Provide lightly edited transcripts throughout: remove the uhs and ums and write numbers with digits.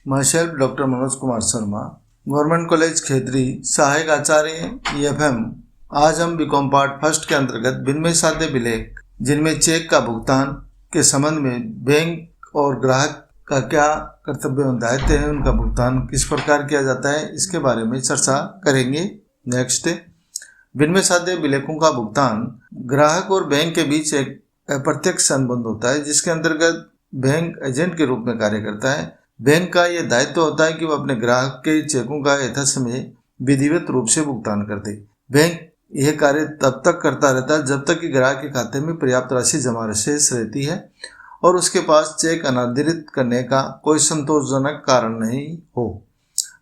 Myself, Dr. Manoj Kumar Sharma, government college Khetri, सहायक आचार्य EFM। आज हम बीकॉम पार्ट फर्स्ट के अंतर्गत विनिमय साध्य विलेख, जिनमें चेक का भुगतान के संबंध में बैंक और ग्राहक का क्या कर्तव्य और दायित्व है, उनका भुगतान किस प्रकार किया जाता है, इसके बारे में चर्चा करेंगे। नेक्स्ट, विनिमय साध्य विलेखों का भुगतान ग्राहक और बैंक के बीच एक अप्रत्यक्ष संबंध होता है, जिसके अंतर्गत बैंक एजेंट के रूप में कार्य करता है। बैंक का यह दायित्व होता है कि वह अपने ग्राहक के चेकों का यथासमय विधिवत रूप से भुगतान कर दे। बैंक यह कार्य तब तक करता रहता है जब तक कि ग्राहक के खाते में पर्याप्त राशि जमा शेष रहती है और उसके पास चेक अनादरित करने का कोई संतोषजनक कारण नहीं हो,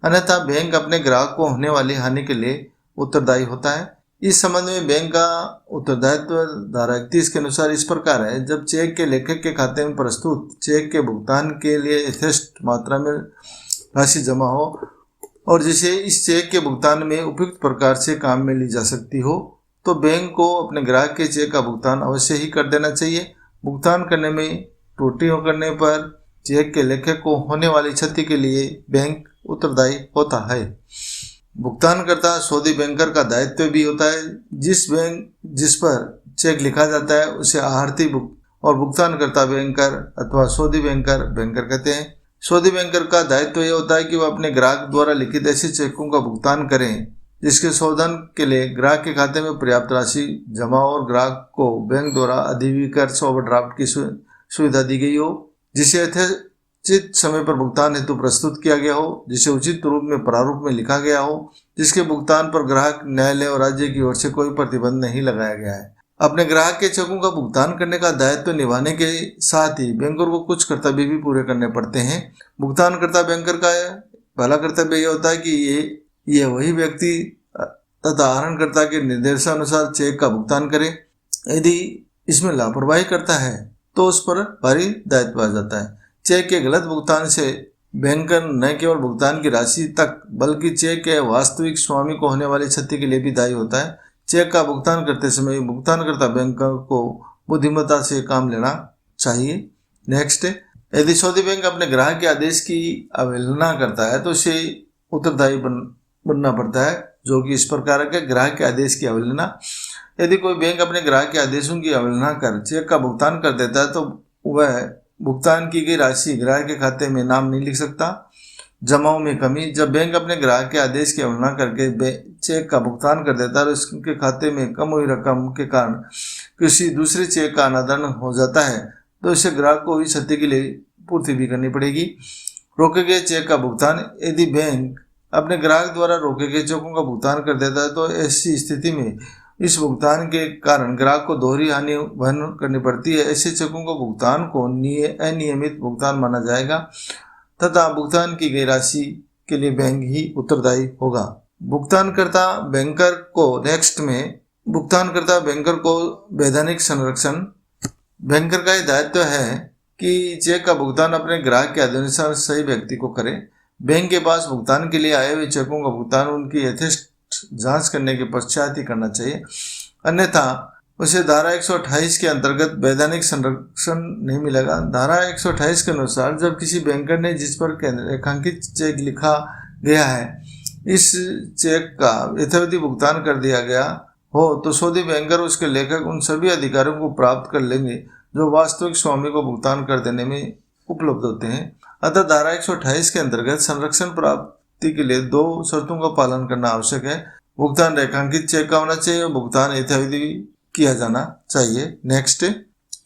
अन्यथा बैंक अपने ग्राहक को होने वाली हानि के लिए उत्तरदायी होता है। इस संबंध में बैंक का उत्तरदायित्व धारा 31 के अनुसार इस प्रकार है: जब चेक के लेखक के खाते में प्रस्तुत चेक के भुगतान के लिए यथेष्ट मात्रा में राशि जमा हो और जिसे इस चेक के भुगतान में उपयुक्त प्रकार से काम में ली जा सकती हो, तो बैंक को अपने ग्राहक के चेक का भुगतान अवश्य ही कर देना चाहिए। भुगतान करने में त्रुटि करने पर चेक के लेखक को होने वाली क्षति के लिए बैंक उत्तरदायी होता है। भुगतानकर्ता सौदी बैंकर का दायित्व भी होता है। जिस पर चेक लिखा जाता है उसे आढ़ती और भुगतानकर्ता बैंकर अथवा सौदी बैंकर कहते हैं। सौदी बैंकर का दायित्व यह होता है कि वह अपने ग्राहक द्वारा लिखित ऐसे चेकों का भुगतान करें जिसके शोधन के लिए ग्राहक के खाते में पर्याप्त राशि जमा और ग्राहक को बैंक द्वारा अधिविकर्ष ओवरड्राफ्ट की सुविधा दी गई हो, जिसे यथोचित समय पर भुगतान हेतु प्रस्तुत किया गया हो, जिसे उचित रूप में प्रारूप में लिखा गया हो, जिसके भुगतान पर ग्राहक, न्यायालय और राज्य की ओर से कोई प्रतिबंध नहीं लगाया गया है। अपने ग्राहक के चेकों का भुगतान करने का दायित्व निभाने के साथ ही बैंकर को कुछ कर्तव्य भी पूरे करने पड़ते हैं। भुगतानकर्ता बैंकर का पहला कर्तव्य यह होता है कि ये वही व्यक्ति तथा आहरणकर्ता के निर्देशानुसार चेक का भुगतान करे। यदि इसमें लापरवाही करता है तो उस पर भारी दायित्व आ जाता है। चेक के गलत भुगतान से बैंकर न केवल भुगतान की राशि तक बल्कि चेक के वास्तविक स्वामी को होने वाली क्षति के लिए भी दायी होता है। चेक का भुगतान करते समय भुगतानकर्ता बैंकर को बुद्धिमत्ता से काम लेना चाहिए। नेक्स्ट, यदि सौदी बैंक अपने ग्राहक के आदेश की अवहेलना करता है तो उसे उत्तरदायी बनना पड़ता है, जो कि इस प्रकार है: ग्राहक के आदेश की अवहेलना। यदि कोई बैंक अपने ग्राहक के आदेशों की अवहेलना कर चेक का भुगतान कर देता है तो वह भुगतान की गई राशि ग्राहक के खाते में नाम नहीं लिख सकता। जमाओं में कमी: जब बैंक अपने ग्राहक के आदेश की अवहेलना करके चेक का भुगतान कर देता है और उसके खाते में कम हुई रकम के कारण किसी दूसरे चेक का अनादरण हो जाता है तो इसे ग्राहक को हुई क्षति के लिए पूर्ति भी करनी पड़ेगी। रोके गए चेक का भुगतान: यदि बैंक अपने ग्राहक द्वारा रोके गए चेकों का भुगतान कर देता है तो ऐसी स्थिति में इस भुगतान के कारण ग्राहक को दोहरी हानि वहन करनी पड़ती है। ऐसे चेकों को भुगतान को अनियमित भुगतान माना जाएगा तथा भुगतान की गई राशि के लिए बैंक ही उत्तरदायी होगा। भुगतानकर्ता बैंकर को नेक्स्ट में भुगतानकर्ता बैंकर को वैधानिक संरक्षण: बैंकर का यह दायित्व है कि चेक का भुगतान अपने ग्राहक के आदेशानुसार सही व्यक्ति को करे। बैंक के पास भुगतान के लिए आए हुए चेकों का भुगतान उनकी यथेष्ट जांच करने के पश्चात ही करना चाहिए, अन्यथा उसे धारा 128 के अंतर्गत वैधानिक संरक्षण नहीं मिलेगा। धारा 128 के अनुसार जब किसी बैंकर ने जिस पर रेखांकित चेक लिखा गया है इस चेक का यथाविधि भुगतान कर दिया गया हो तो सौदी बैंकर उसके लेखक उन सभी अधिकारों को प्राप्त कर लेंगे जो वास्तविक स्वामी को भुगतान कर देने में उपलब्ध होते हैं। अतः धारा 128 के अंतर्गत संरक्षण प्राप्ति के लिए 2 शर्तों का पालन करना आवश्यक है: भुगतान रेखांकित चेक का होना चाहिए और भुगतान यथाविधि किया जाना चाहिए। नेक्स्ट,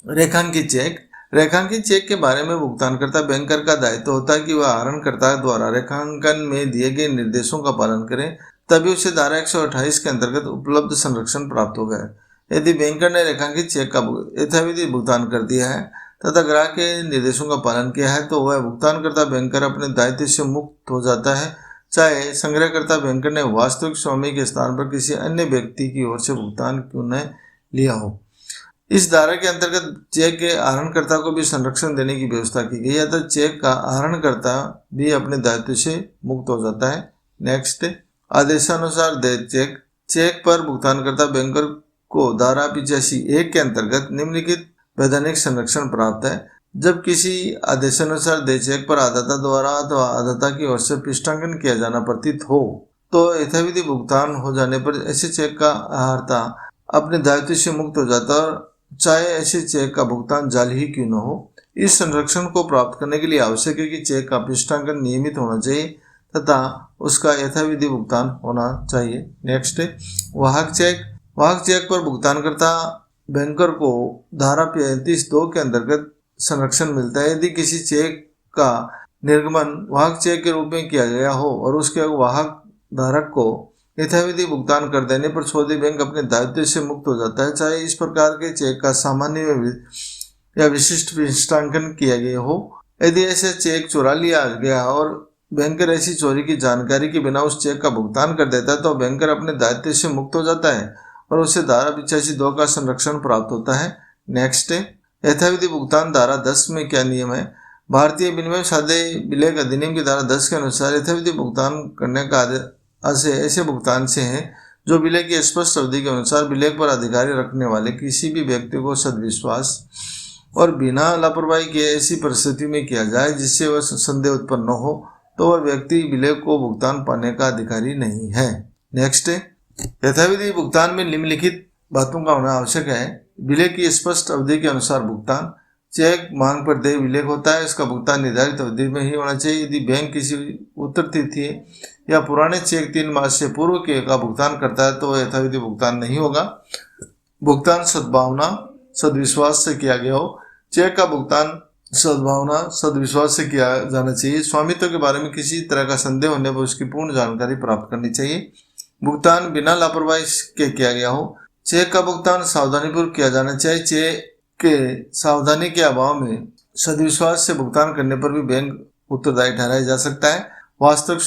रेखांकित चेक। रेखांकित चेक के बारे में भुगतानकर्ता बैंकर का दायित्व होता है कि वह आहरणकर्ता द्वारा रेखांकन में दिए गए निर्देशों का पालन करें, तभी उसे धारा 128 के अंतर्गत उपलब्ध संरक्षण प्राप्त होगा। यदि बैंकर ने रेखांकित चेक का यथाविधि भुगतान कर दिया है तथा ग्राहक के निर्देशों का पालन किया है तो वह भुगतानकर्ता बैंकर अपने दायित्व से मुक्त हो जाता है, चाहे संग्रहकर्ता बैंकर ने वास्तविक स्वामी के स्थान पर किसी अन्य व्यक्ति की ओर से भुगतान क्यों न लिया हो। इस धारा के अंतर्गत चेक के आहरणकर्ता को भी संरक्षण देने की व्यवस्था की गई है, अतः चेक का आहरणकर्ता भी अपने दायित्व से मुक्त हो जाता है। नेक्स्ट, आदेशानुसार देय चेक। चेक पर भुगतानकर्ता बैंकर को धारा 85(1) के अंतर्गत निम्नलिखित वैधानिक संरक्षण प्राप्त है: जब किसी आदेशानुसार देय चेक पर आदाता द्वारा अथवा आदाता की ओर से पृष्ठांकन किया जाना प्रतीत हो तो यथाविधि भुगतान हो जाने पर ऐसे चेक का आहर्ता अपने दायित्व से मुक्त हो जाता है, और चाहे ऐसे चेक का भुगतान जाली ही क्यों न हो। इस संरक्षण को प्राप्त करने के लिए आवश्यक है कि चेक का पृष्ठांकन नियमित होना चाहिए तथा उसका यथाविधि भुगतान होना चाहिए। नेक्स्ट है वाहक चेक। वाहक चेक पर भुगतानकर्ता बैंकर को धारा 35(2) के अंतर्गत संरक्षण मिलता है। यदि किसी चेक का निर्गमन वाहक चेक के रूप में किया गया हो और उसके वाहक धारक को यथाविधि भुगतान कर देने पर सौदे बैंक अपने दायित्व से मुक्त हो जाता है, चाहे इस प्रकार के चेक का सामान्य या विशिष्ट पृष्ठांकन किया गया हो। यदि ऐसे चेक चुरा लिया गया और बैंकर ऐसी चोरी की जानकारी के बिना उस चेक का भुगतान कर देता है तो बैंकर अपने दायित्व से मुक्त हो जाता है और उसे धारा 85(2) का संरक्षण प्राप्त होता है। नेक्स्ट है यथाविधि भुगतान। धारा 10 में क्या नियम है? भारतीय विनिमय साधे विलेख अधिनियम की धारा 10 के अनुसार यथाविधि भुगतान करने का आशय ऐसे भुगतान से है जो विलेख की स्पष्ट अवधि के अनुसार विलेख पर अधिकारी रखने वाले किसी भी व्यक्ति को सद्विश्वास और बिना लापरवाही के ऐसी परिस्थिति में किया जाए जिससे वह संदेह उत्पन्न न हो तो वह व्यक्ति विलेख को भुगतान पाने का अधिकारी नहीं है। नेक्स्ट है यथाविधि भुगतान में निम्नलिखित बातों का होना आवश्यक है। विलेख की स्पष्ट अवधि के अनुसार भुगतान। चेक मांग पर देय विलेख होता है, इसका भुगतान निर्धारित अवधि में ही होना चाहिए। यदि बैंक किसी उत्तर तिथि या पुराने चेक 3 मास से पूर्व के का भुगतान करता है तो यथाविधि भुगतान नहीं होगा। भुगतान सद्भावना सद्विश्वास से किया गया हो। चेक का भुगतान सद्भावना सद्विश्वास से किया जाना चाहिए। स्वामित्व के बारे में किसी तरह का संदेह होने पर उसकी पूर्ण जानकारी प्राप्त करनी चाहिए। भुगतान बिना लापरवाही के किया गया हो। चेक का भुगतान सावधानीपूर्वक किया जाना चाहिए। चेक के सावधानी के अभाव में सद्विश्वास से भुगतान करने पर भी बैंक उत्तरदायी ठहराया जा सकता है। वास्तविक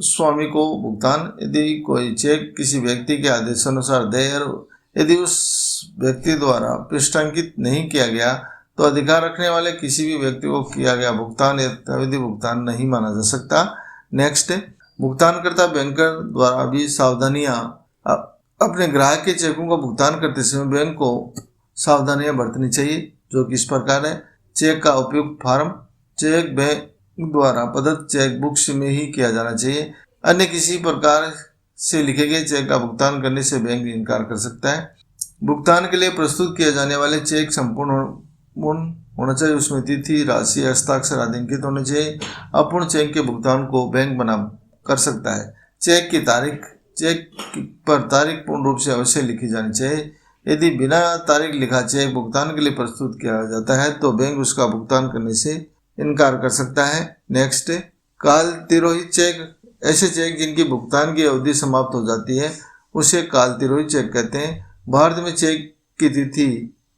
स्वामी को भुगतान। यदि कोई चेक किसी व्यक्ति के आदेशानुसार देय और यदि उस व्यक्ति द्वारा पृष्ठांकित नहीं किया गया तो अधिकार रखने वाले किसी भी व्यक्ति को किया गया भुगतान यथाविधि भुगतान नहीं माना जा सकता। नेक्स्ट भुगतानकर्ता बैंकर द्वारा भी सावधानियां अपने ग्राहक के चेकों का भुगतान करते समय बैंक को सावधानियां बरतनी चाहिए, जो कि इस प्रकार है। चेक का उपयुक्त फॉर्म। चेक बैंक द्वारा प्रदत्त चेक बुक्स में ही किया जाना चाहिए। अन्य किसी प्रकार से लिखे गए चेक का भुगतान करने से बैंक इनकार कर सकता है। भुगतान के लिए प्रस्तुत किए जाने वाले चेक संपूर्ण होना चाहिए, उसमें तिथि राशि हस्ताक्षर आदि अंकित होने चाहिए। अपूर्ण चेक के भुगतान को बैंक बना कर सकता है। चेक की तारीख। चेक पर तारीख पूर्ण रूप से अवश्य लिखी जानी चाहिए। यदि बिना तारीख लिखा चेक भुगतान के लिए प्रस्तुत किया जाता है तो बैंक उसका भुगतान करने से इनकार कर सकता है। नेक्स्ट काल तिरोहित चेक। ऐसे चेक जिनकी भुगतान की अवधि समाप्त हो जाती है उसे काल तिरोहित चेक कहते हैं। भारत में चेक की तिथि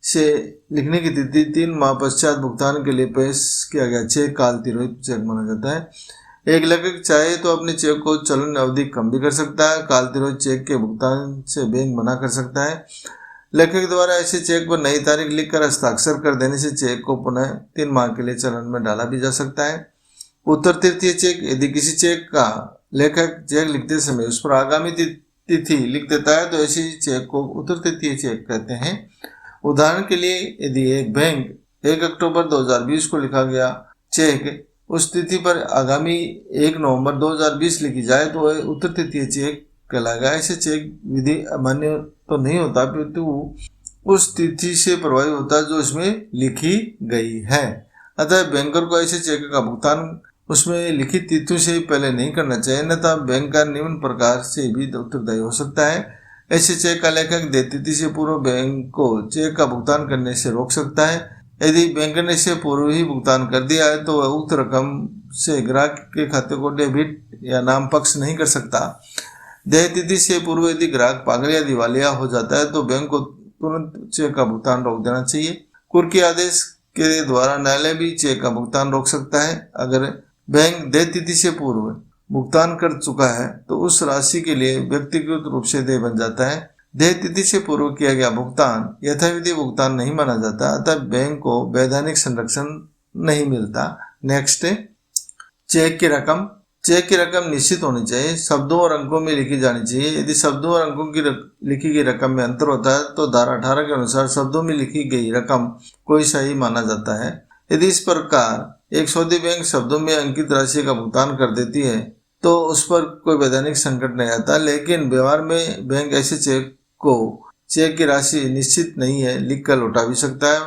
से लिखने की तिथि 3 माह पश्चात भुगतान के लिए पेश किया गया चेक काल तिरोहित चेक माना जाता है। एक लेखक चाहे तो अपने चेक को चलन अवधि कम भी कर सकता है। काल तिरोहित चेक के भुगतान से बैंक मना कर सकता है। लेखक द्वारा ऐसे चेक पर नई तारीख लिखकर हस्ताक्षर कर देने से चेक को पुनः 3 माह के लिए चलन में डाला भी जा सकता है। उत्तर तृतीय चेक। यदि किसी चेक का लेखक चेक लिखते समय उस पर आगामी तिथि लिख देता है तो ऐसी चेक को उत्तर तृतीय चेक कहते हैं। उदाहरण के लिए यदि एक बैंक 1 अक्टूबर 2020 को लिखा गया चेक उस तिथि पर आगामी 1 नवंबर 2020 लिखी जाए तो वह उत्तर तृतीय चेक कहलाएगा। ऐसे चेक विधि अमान्य तो नहीं होता परंतु उस तिथि से प्रभावी होता है जो इसमें लिखी गई है। अतः बैंकर को ऐसे चेक का भुगतान उसमें लिखित तिथियों से पहले नहीं करना चाहिए, अन्यथा बैंक का निम्न प्रकार से भी उत्तरदायी हो सकता है। ऐसे चेक का लेखक देय तिथि से पूर्व बैंक को चेक का भुगतान करने से रोक सकता है। यदि बैंक ने इससे पूर्व ही भुगतान कर दिया है तो वह उक्त रकम से ग्राहक के खाते को डेबिट या नाम पक्ष नहीं कर सकता। देय तिथि से पूर्व यदि ग्राहक पागल या दिवालिया हो जाता है तो बैंक को तुरंत चेक का भुगतान रोक देना चाहिए। कुर्की आदेश के द्वारा न्यायालय भी चेक का भुगतान रोक सकता है। अगर बैंक देय तिथि से पूर्व भुगतान कर चुका है तो उस राशि के लिए व्यक्तिगत रूप से देय बन जाता है। देय तिथि से पूर्व किया गया भुगतान यथाविधि भुगतान नहीं माना जाता, अतः बैंक को वैधानिक संरक्षण नहीं मिलता। नेक्स्ट चेक की रकम। चेक की रकम निश्चित होनी चाहिए, शब्दों और अंकों में लिखी जानी चाहिए। यदि शब्दों और अंकों की लिखी गई रकम में अंतर होता है तो धारा 18 के अनुसार शब्दों में लिखी गई रकम कोई सही माना जाता है। यदि इस प्रकार एक सौदी बैंक शब्दों में अंकित राशि का भुगतान कर देती है तो उस पर कोई वैधानिक संकट नहीं आता, लेकिन व्यवहार में बैंक ऐसे चेक की राशि निश्चित नहीं है लिखकर लौटा भी सकता है।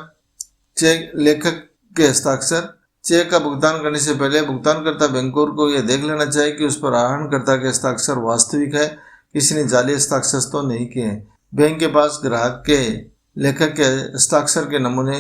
चेक लेखक के हस्ताक्षर। चेक का भुगतान करने से पहले भुगतानकर्ता बैंकर को यह देख लेना चाहिए कि उस पर आहरणकर्ता के हस्ताक्षर वास्तविक है, किसी ने जाली हस्ताक्षर तो नहीं किए हैं। बैंक के पास ग्राहक के लेखक के हस्ताक्षर के नमूने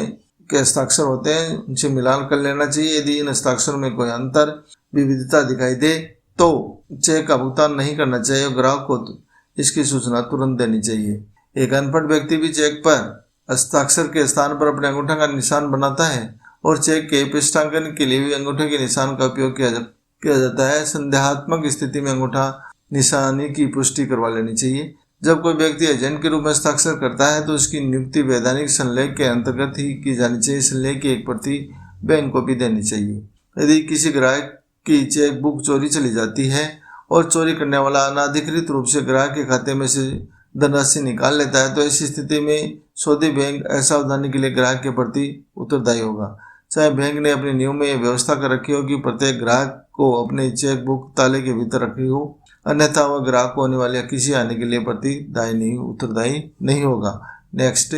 के हस्ताक्षर होते हैं, उनसे मिलान कर लेना चाहिए। यदि इन हस्ताक्षरों में कोई अंतर विविधता दिखाई दे तो चेक का भुगतान नहीं करना चाहिए और ग्राहक को इसकी सूचना तुरंत देनी चाहिए। एक अनपढ़ व्यक्ति भी चेक पर हस्ताक्षर के स्थान पर अपने अंगूठे का निशान बनाता है और चेक के पृष्ठांकन के लिए भी अंगूठे के निशान का उपयोग किया जाता है। संदेहात्मक स्थिति में अंगूठा निशानी की पुष्टि करवा लेनी चाहिए। जब कोई व्यक्ति एजेंट के रूप में हस्ताक्षर करता है तो उसकी नियुक्ति वैधानिक संलेख के अंतर्गत ही की जानी चाहिए। संलेख की एक प्रति बैंक को भी देनी चाहिए। यदि किसी ग्राहक की चेक बुक चोरी चली जाती है और चोरी करने वाला अनाधिकृत रूप से ग्राहक के खाते में से धनराशि निकाल लेता है तो ऐसी स्थिति में सौदी बैंक असावधानी के लिए ग्राहक के प्रति उत्तरदायी होगा। चाहे बैंक ने अपने नियम में यह व्यवस्था कर रखी हो कि प्रत्येक ग्राहक को अपनी चेक बुक ताले के भीतर रखी हो, अन्यथा वह ग्राहक को होने वाले किसी आने के लिए उत्तरदायी नहीं होगा। नेक्स्ट,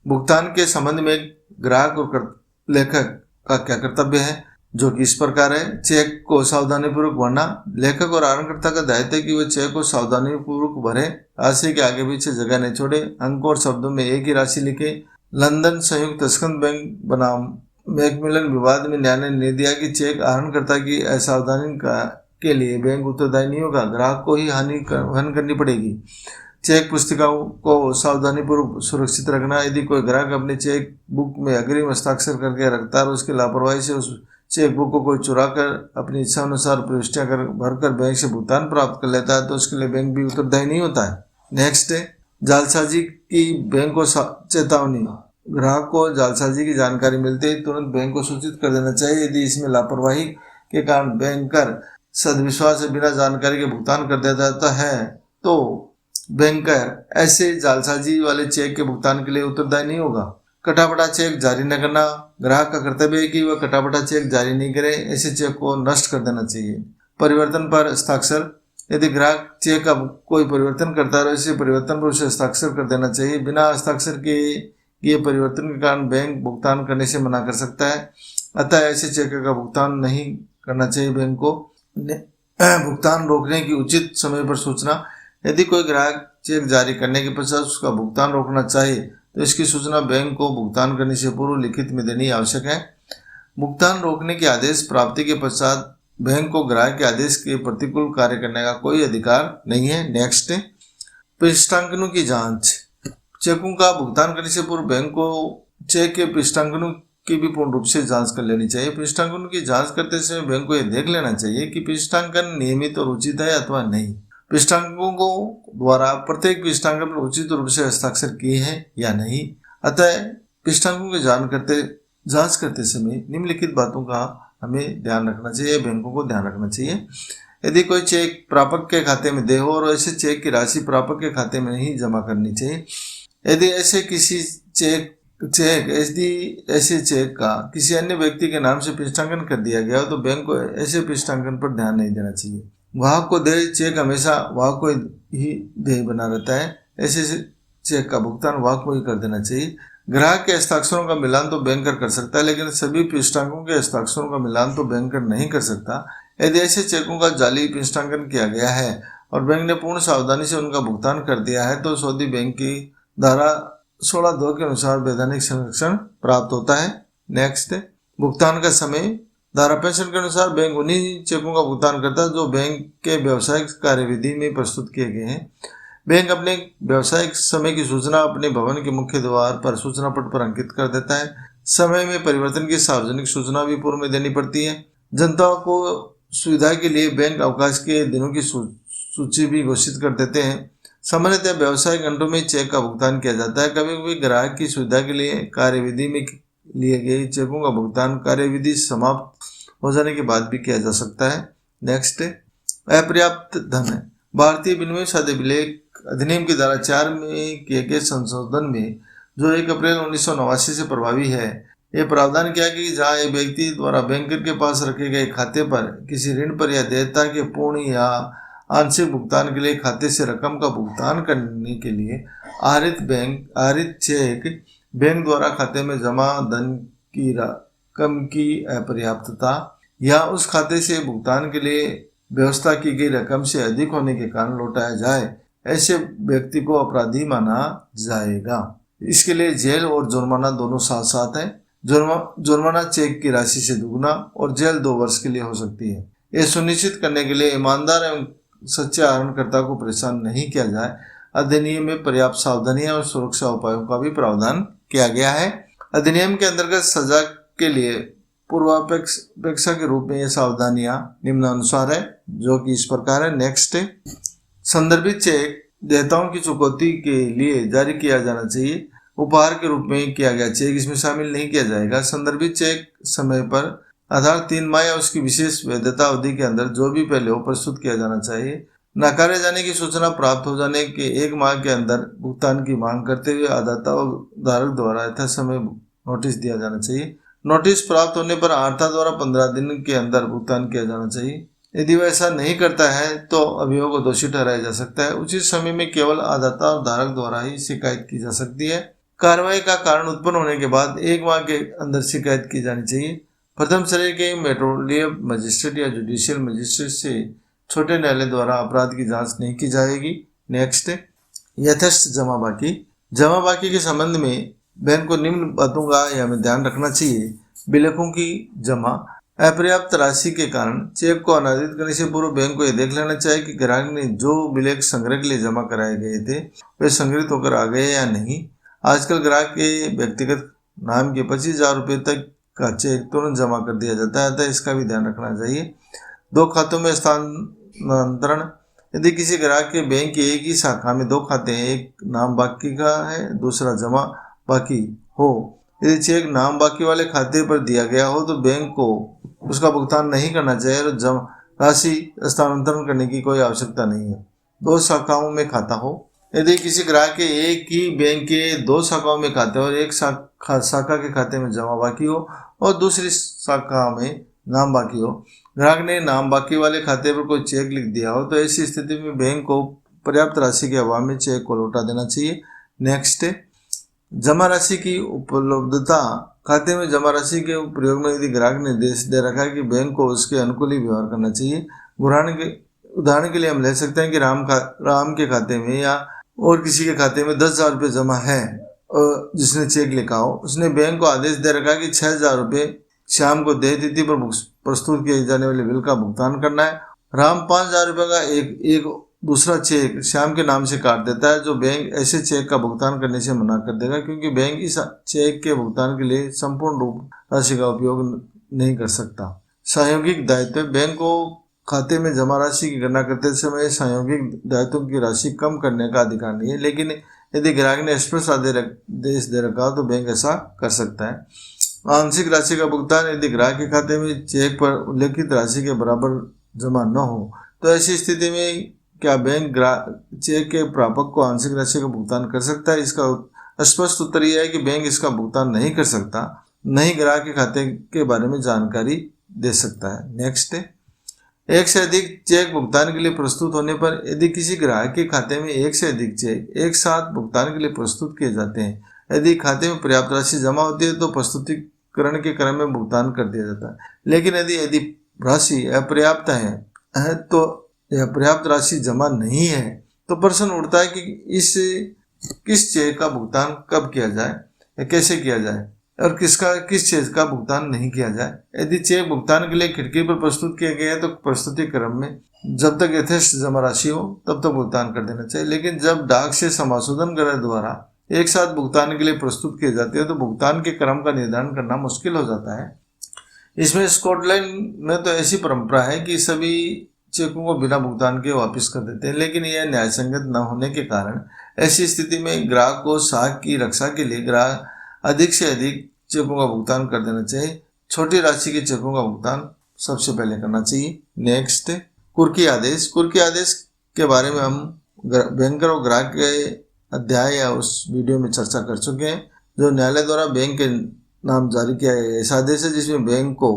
भुगतान के संबंध में पूर्वक और लेखक का क्या कर्तव्य है, जो कि इस प्रकार है। चेक को सावधानीपूर्वक भरना। लेखक और आहरणकर्ता का दायित्व है कि वह चेक को सावधानीपूर्वक भरे, राशि के आगे पीछे जगह नहीं छोड़े, अंक और शब्दों में एक ही राशि लिखे। लंदन संयुक्त तस्कंद बैंक बनाम मैकमिलन विवाद में न्यायालय ने निर्णय दिया कि चेक आहरणकर्ता की असावधानी के लिए बैंक उत्तरदायी नहीं होगा, ग्राहक को ही हानि वहन करनी पड़ेगी। चेक पुस्तिकाओं को सावधानीपूर्वक सुरक्षित रखना। यदि कोई ग्राहक अपने चेक बुक में अग्रिम हस्ताक्षर करके रखता है और उसकी लापरवाही से उस चेक बुक को कोई चुरा कर अपनी इच्छा अनुसार प्रविष्टियां भरकर बैंक से भुगतान प्राप्त कर लेता है तो उसके लिए बैंक भी उत्तरदायी नहीं होता है। नेक्स्ट है जालसाजी की बैंक को चेतावनी। ग्राहक को जालसाजी की जानकारी मिलते ही तुरंत बैंक को सूचित कर देना चाहिए। यदि इसमें लापरवाही के कारण बैंकर सदविश्वास से बिना जानकारी के भुगतान कर देता है तो बैंकर ऐसे जालसाजी वाले चेक के भुगतान के लिए उत्तरदायी नहीं होगा। कटापटा चेक जारी न करना। ग्राहक का कर्तव्य है कि वह कटापटा चेक जारी नहीं करे, ऐसे चेक को नष्ट कर देना चाहिए। परिवर्तन पर हस्ताक्षर। यदि ग्राहक चेक का कोई परिवर्तन करता है तो इसे परिवर्तन पर उसे हस्ताक्षर कर देना चाहिए। बिना हस्ताक्षर के ये परिवर्तन के कारण बैंक भुगतान करने से मना कर सकता है, अतः ऐसे चेक का भुगतान नहीं करना चाहिए। बैंक को भुगतान रोकने की उचित समय पर सूचना। यदि कोई ग्राहक चेक जारी करने के पश्चात उसका भुगतान रोकना चाहे तो इसकी सूचना बैंक को भुगतान करने से पूर्व लिखित में देनी आवश्यक है। भुगतान रोकने के आदेश प्राप्ति के पश्चात बैंक को ग्राहक के आदेश के प्रतिकूल कार्य करने का कोई अधिकार नहीं है। नेक्स्ट, पृष्ठांकनों की जांच। चेकों का भुगतान करने से पूर्व बैंक को चेक के पृष्ठांकनों की भी पूर्ण रूप से जांच कर लेनी चाहिए। पृष्ठांकनों की जांच करते समय बैंक को यह देख लेना चाहिए कि पृष्ठांकन नियमित और उचित है अथवा नहीं। पृष्ठांकों को द्वारा प्रत्येक पृष्ठांकन पर उचित रूप से हस्ताक्षर किए हैं या नहीं। अतः पृष्ठांकों की जांच करते समय निम्नलिखित बातों का हमें ध्यान रखना चाहिए, बैंकों को ध्यान रखना चाहिए। यदि कोई चेक प्रापक के खाते में दे हो और ऐसे चेक की राशि प्रापक के खाते में नहीं जमा करनी चाहिए। यदि ऐसे चेक का किसी अन्य व्यक्ति के नाम से पृष्ठांकन कर दिया गया हो तो बैंक को ऐसे पृष्ठांकन पर ध्यान नहीं देना चाहिए। ग्राहक को देय चेक हमेशा ग्राहक को ही देय बना रहता है, ऐसे चेक का भुगतान ग्राहक को ही कर देना चाहिए। ग्राहक के हस्ताक्षरों का मिलान तो बैंकर कर सकता है, लेकिन सभी पृष्ठांकों के हस्ताक्षरों का मिलान तो बैंकर नहीं कर सकता। यदि ऐसे चेकों का जाली पृष्ठांकन किया गया है और बैंक ने पूर्ण सावधानी से उनका भुगतान कर दिया है तो सऊदी बैंक की धारा 16(2) के अनुसार वैधानिक संरक्षण प्राप्त होता है। नेक्स्ट, भुगतान का समय। धारा 65 के अनुसार बैंक उन्हीं चेकों का भुगतान करता है जो बैंक के व्यावसायिक कार्यविधि में प्रस्तुत किए गए हैं। बैंक अपने व्यावसायिक समय की सूचना अपने भवन के मुख्य द्वार पर सूचना पट पर अंकित कर देता है। समय में परिवर्तन की सार्वजनिक सूचना भी पूर्व में देनी पड़ती है। जनता को सुविधा के लिए बैंक अवकाश के दिनों की सूची भी घोषित कर देते हैं। सामान्यतः व्यावसायिक घंटों में चेक का भुगतान किया जाता है। कभी कभी ग्राहक की सुविधा के लिए कार्यविधि में लिए गए चेकों का भुगतान कार्यविधि समाप्त हो जाने के बाद भी किया जा सकता है। नेक्स्ट, अपर्याप्त धन। भारतीय विनिमय साध्य अधिनियम की धारा 4 में किए गए संशोधन में जो 1 अप्रैल 1989 से प्रभावी है, ये प्रावधान किया कि जहां एक व्यक्ति द्वारा बैंकर के पास रखे गए खाते पर किसी ऋण पर या देयता के पूर्ण या आंशिक भुगतान के लिए खाते से रकम का भुगतान करने के लिए आहरित चेक बैंक द्वारा खाते में जमा धन की रकम की अपर्याप्तता या उस खाते से भुगतान के लिए व्यवस्था की गई रकम से अधिक होने के कारण लौटाया जाए, ऐसे व्यक्ति को अपराधी माना जाएगा। इसके लिए जेल और जुर्माना दोनों साथ साथ है। जुर्माना चेक की राशि से दुगना और जेल 2 वर्ष के लिए हो सकती है। यह सुनिश्चित करने के लिए ईमानदार एवं सच्चे आहरणकर्ता को परेशान नहीं किया जाए, अधिनियम में पर्याप्त सावधानियां और सुरक्षा उपायों का भी प्रावधान किया गया है। अधिनियम के अंतर्गत सजा के लिए पूर्वापेक्षा के रूप में ये सावधानियां निम्नानुसार है, जो कि इस प्रकार है। नेक्स्ट, संदर्भित चेक देयताओं की चुकौती के लिए जारी किया जाना चाहिए। उपहार के रूप में किया गया चेक इसमें शामिल नहीं किया जाएगा। संदर्भित चेक समय पर आधार 3 माह या उसकी विशेष वैधता अवधि के अंदर जो भी पहले हो प्रस्तुत किया जाना चाहिए। नकारे जाने की सूचना प्राप्त हो जाने के 1 माह के अंदर भुगतान की मांग करते हुए आदाता और धारक द्वारा यथासमय नोटिस दिया जाना चाहिए। नोटिस प्राप्त होने पर आर्ता द्वारा 15 दिन के अंदर भुगतान किया जाना चाहिए। यदि वह ऐसा नहीं करता है तो अभियोग को दोषी ठहराया जा सकता है। उचित समय में केवल आदाता और धारक द्वारा ही शिकायत की जा सकती है। कार्रवाई का कारण उत्पन्न होने के बाद 1 माह के अंदर शिकायत की जानी चाहिए। प्रथम श्रेणी के मेट्रोपोलिटन मजिस्ट्रेट या जुडिशियल मजिस्ट्रेट से छोटे न्यायालय द्वारा अपराध की जांच नहीं की जाएगी। नेक्स्ट, यथेष्ट जमा बाकी के संबंध में बैंक को निम्न बातों का हमें ध्यान रखना चाहिए। बिलेखों की जमा अपर्याप्त राशि के कारण चेक को अनादित करने से पूर्व बैंक को यह देख लेना चाहिए कि ग्राहक ने जो बिलेख संग्रह के लिए जमा कराए गए थे वे संग्रहित होकर आ गए या नहीं। आजकल ग्राहक के व्यक्तिगत नाम के 25,000 रुपये तक का चेक तुरंत जमा कर दिया जाता है, अतः इसका भी ध्यान रखना चाहिए। 2 खातों में स्थानांतरण, यदि किसी ग्राहक के बैंक की एक ही शाखा में 2 खाते हैं, एक नाम बाकी का है, दूसरा जमा बाकी हो, यदि चेक नाम बाकी वाले खाते पर दिया गया हो तो बैंक को उसका भुगतान नहीं करना चाहिए और राशि स्थानांतरण करने की कोई आवश्यकता नहीं है। 2 शाखाओं में खाता हो, यदि किसी ग्राहक के एक ही बैंक के 2 शाखाओं में खाते हो और एक शाखा के खाते में जमा बाकी हो और दूसरी शाखा में नाम बाकी हो, ग्राहक ने नाम बाकी वाले खाते पर कोई चेक लिख दिया हो, तो ऐसी स्थिति में बैंक को पर्याप्त राशि के अभाव में चेक को लौटा देना चाहिए। नेक्स्ट, जमा राशि की उपलब्धता, खाते में जमा राशि के प्रयोग में यदि ग्राहक ने निर्देश दे रखा है कि बैंक को उसके अनुकूल ही व्यवहार करना चाहिए। उदाहरण के लिए हम ले सकते हैं कि राम के खाते में या और किसी के खाते में 10,000 रुपये जमा है और जिसने चेक लिखा हो, उसने बैंक को आदेश दे रखा कि 6,000 रुपये श्याम को देय तिथि पर प्रस्तुत किए जाने वाले बिल का भुगतान करना है। राम 5,000 रुपये का एक दूसरा चेक श्याम के नाम से काट देता है, जो बैंक ऐसे चेक का भुगतान करने से मना कर देगा, क्योंकि बैंक इस चेक के भुगतान के लिए संपूर्ण रूप राशि का उपयोग नहीं कर सकता। संयोगिक दायित्व, बैंक को खाते में जमा राशि की गणना करते समय संयोगिक दायित्वों की राशि कम करने का अधिकार नहीं है, लेकिन यदि ग्राहक ने स्पष्ट आदेश दे रखा हो तो बैंक ऐसा कर सकता है। आंशिक राशि का भुगतान, यदि ग्राहक के खाते में चेक पर उल्लेखित राशि के बराबर जमा न हो तो ऐसी स्थिति में क्या बैंक चेक के प्रापक को आंशिक राशि का भुगतान कर सकता है? इसका स्पष्ट उत्तर यह है कि बैंक इसका भुगतान नहीं कर सकता, नहीं ग्राहक के खाते के बारे में जानकारी दे सकता है। नेक्स्ट, एक से अधिक चेक भुगतान के लिए प्रस्तुत होने पर, यदि किसी ग्राहक के खाते में एक से अधिक चेक एक साथ भुगतान के लिए प्रस्तुत किए जाते हैं, यदि खाते में पर्याप्त राशि जमा होती है तो प्रस्तुतिकरण के क्रम में भुगतान कर दिया जाता है। लेकिन यदि राशि अपर्याप्त है तो या पर्याप्त राशि जमा नहीं है तो प्रश्न उठता है कि किस चेक का भुगतान कब किया जाए या कैसे किया जाए और किस चीज का भुगतान नहीं किया जाए। यदि चेक भुगतान के लिए खिड़की पर प्रस्तुत किया गया है तो प्रस्तुति क्रम में जब तक यथेष्ट जमा राशि हो तब तक भुगतान कर देना चाहिए, लेकिन जब डाक से समाशोधन गृह द्वारा एक साथ भुगतान के लिए प्रस्तुत किए जाते हैं तो भुगतान के क्रम का निर्धारण करना मुश्किल हो जाता है। इसमें स्कॉटलैंड में तो ऐसी परंपरा है कि सभी चेकों को बिना भुगतान के वापस कर देते हैं, लेकिन यह न्यायसंगत न होने के कारण ऐसी स्थिति में ग्राहक को साख की रक्षा के लिए ग्राहक अधिक से अधिक चेकों का भुगतान कर देना चाहिए। छोटी राशि के चेकों का भुगतान सबसे पहले करना चाहिए। नेक्स्ट, कुर्की आदेश के बारे में हम बैंकर और ग्राहक के अध्याय या उस वीडियो में चर्चा कर चुके हैं, जो न्यायालय द्वारा बैंक के नाम जारी किया गया ऐसा आदेश है जिसमें बैंक को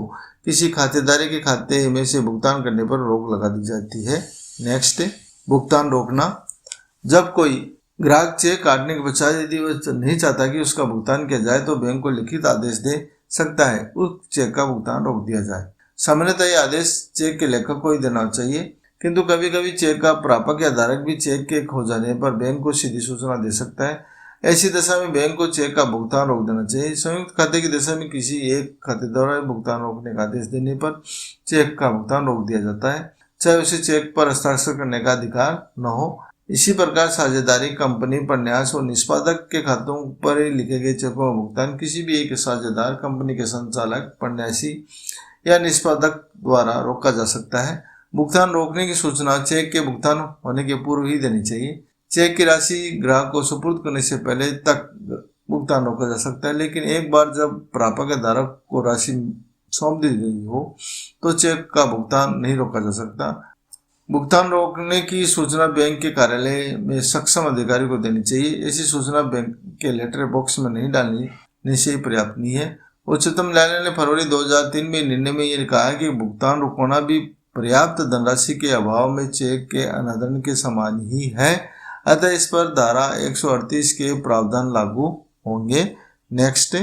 किसी खातेदारी के खाते में से भुगतान करने पर रोक लगा दी जाती है। नेक्स्ट, भुगतान रोकना। जब कोई ग्राहक चेक काटने के पश्चात यदि वह नहीं चाहता कि उसका भुगतान किया जाए तो बैंक को लिखित आदेश दे सकता है उस चेक का भुगतान रोक दिया जाए। सामान्यतः यह आदेश चेक के लेखक को ही देना चाहिए, किंतु कभी कभी चेक का प्रापक या धारक भी चेक के खो जाने पर बैंक को सीधी सूचना दे सकता है। ऐसी दशा में बैंक को चेक का भुगतान रोक देना चाहिए। संयुक्त खाते की दशा में किसी एक खाते द्वारा भुगतान रोकने का आदेश देने पर चेक का भुगतान रोक दिया जाता है, चाहे उसे चेक पर हस्ताक्षर करने का अधिकार न हो। इसी प्रकार साझेदारी कंपनी, प्रन्यास और निष्पादक के खातों पर लिखे गए चेकों का भुगतान किसी भी एक साझेदार कंपनी के संचालक, प्रन्यासी या निष्पादक द्वारा रोका जा सकता है। भुगतान रोकने की सूचना चेक के भुगतान होने के पूर्व ही देनी चाहिए। चेक की राशि ग्राहक को सुपुर्द करने से पहले तक भुगतान रोका जा सकता है, लेकिन एक बार जब प्रापक या धारक को राशि सौंप दी गई हो तो चेक का भुगतान नहीं रोका जा सकता। भुगतान रोकने की सूचना बैंक के कार्यालय में सक्षम अधिकारी को देनी चाहिए। ऐसी सूचना बैंक के लेटर बॉक्स में नहीं डालने से पर्याप्त नहीं है। उच्चतम न्यायालय ने फरवरी 2003 में निर्णय में यह कहा है कि भुगतान रुकवाना भी पर्याप्त धनराशि के अभाव में चेक के अनादरण के समान ही है, अतः इस पर धारा 138 के प्रावधान लागू होंगे। नेक्स्ट,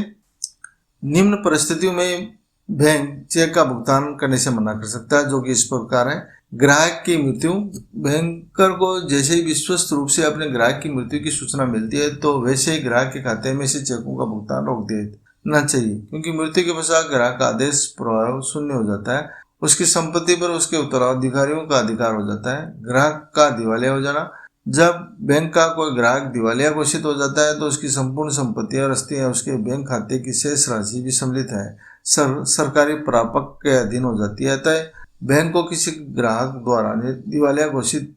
निम्न परिस्थितियों में बैंक चेक का भुगतान करने से मना कर सकता है, जो कि इस प्रकार है। ग्राहक की मृत्यु। बैंकर को जैसे ही विश्वस्त रूप से अपने ग्राहक की मृत्यु की सूचना मिलती है तो वैसे ही ग्राहक के खाते में से चेकों का भुगतान रोक देना चाहिए, क्योंकि मृत्यु के पश्चात ग्राहक का आदेश प्रभाव शून्य हो जाता है। उसकी संपत्ति पर उसके उत्तराधिकारियों का अधिकार हो जाता है। ग्राहक का दिवालिया हो जाना। जब बैंक का कोई ग्राहक दिवालिया घोषित हो जाता है तो उसकी संपूर्ण संपत्ति और आस्तियां उसके बैंक खाते की शेष राशि भी सम्मिलित है सरकारी प्रापक के अधीन हो जाती है। अतः बैंक को किसी ग्राहक द्वारा दिवालिया घोषित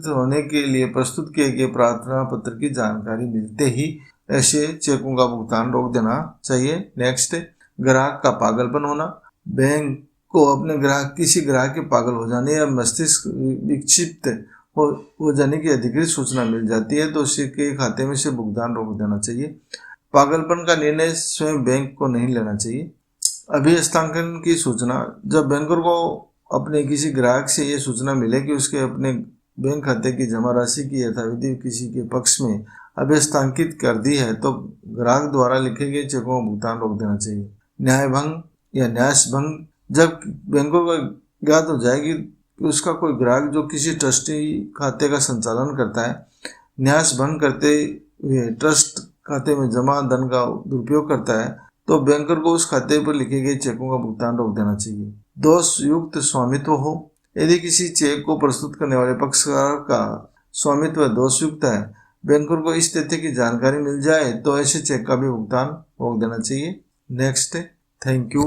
होने के लिए प्रस्तुत किए गए प्रार्थना पत्र की जानकारी मिलते ही ऐसे चेकों का भुगतान रोक देना चाहिए। नेक्स्ट, ग्राहक का पागलपन होना। बैंक को अपने किसी ग्राहक के पागल हो जाने या मस्तिष्क विक्षिप्त हो जाने की अधिकृत सूचना मिल जाती है तो उसके खाते में से भुगतान रोक देना चाहिए। पागलपन का निर्णय स्वयं बैंक को नहीं लेना चाहिए। अभिहस्तांकन की सूचना। जब बैंकर को अपने किसी ग्राहक से ये सूचना मिले कि उसके अपने बैंक खाते की जमा राशि की यथाविधि किसी के पक्ष में अभिहस्तांकित कर दी है तो ग्राहक द्वारा लिखे गए चेकों का भुगतान रोक देना चाहिए। न्याय भंग या न्यास भंग। जब बैंकर को ज्ञात हो जाएगी कि उसका कोई ग्राहक जो किसी ट्रस्टी खाते का संचालन करता है, न्यास भंग करते हुए ट्रस्ट खाते में जमा धन का दुरुपयोग करता है तो बैंकर को उस खाते पर लिखे गए चेकों का भुगतान रोक देना चाहिए। दोष युक्त स्वामित्व हो। यदि किसी चेक को प्रस्तुत करने वाले पक्षकार का स्वामित्व दोषयुक्त है, बैंकर को इस तथ्य की जानकारी मिल जाए तो ऐसे चेक का भी भुगतान रोक देना चाहिए। Next, thank you.